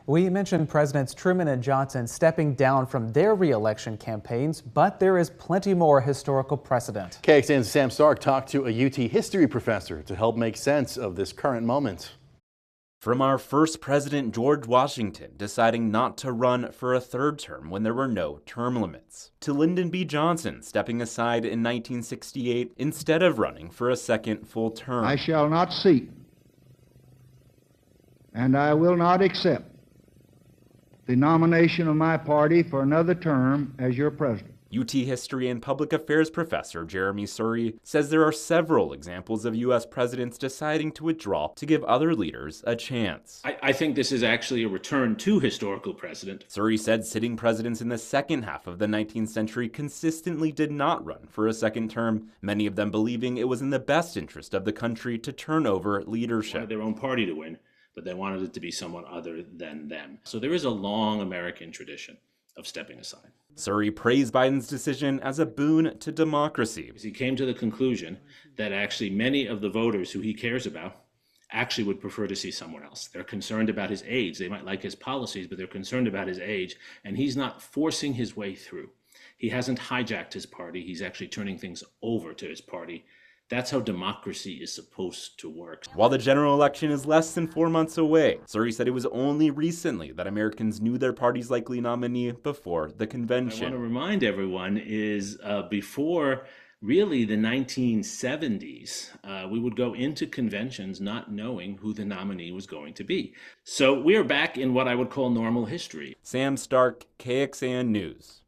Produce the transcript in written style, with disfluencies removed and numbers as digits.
We mentioned Presidents Truman and Johnson stepping down from their re-election campaigns, but there is plenty more historical precedent. KXAN's Sam Stark talked to a UT history professor to help make sense of this current moment. From our first president, George Washington, deciding not to run for a third term when there were no term limits, to Lyndon B. Johnson stepping aside in 1968 instead of running for a second full term. I shall not seek, and I will not accept the nomination of my party for another term as your president. UT history and public affairs professor Jeremy Surrey says there are several examples of U.S. presidents deciding to withdraw to give other leaders a chance. I think this is actually a return to historical precedent. Surrey said sitting presidents in the second half of the 19th century consistently did not run for a second term, many of them believing it was in the best interest of the country to turn over leadership. They wanted their own party to win, but they wanted it to be someone other than them. So there is a long American tradition of stepping aside. Surrey praised Biden's decision as a boon to democracy. He came to the conclusion that actually many of the voters who he cares about actually would prefer to see someone else. They're concerned about his age. They might like his policies, but they're concerned about his age, and he's not forcing his way through. He hasn't hijacked his party. He's actually turning things over to his party. That's how democracy is supposed to work. While the general election is less than 4 months away, Surrey said it was only recently that Americans knew their party's likely nominee before the convention. I want to remind everyone is before really the 1970s, we would go into conventions not knowing who the nominee was going to be. So we are back in what I would call normal history. Sam Stark, KXAN News.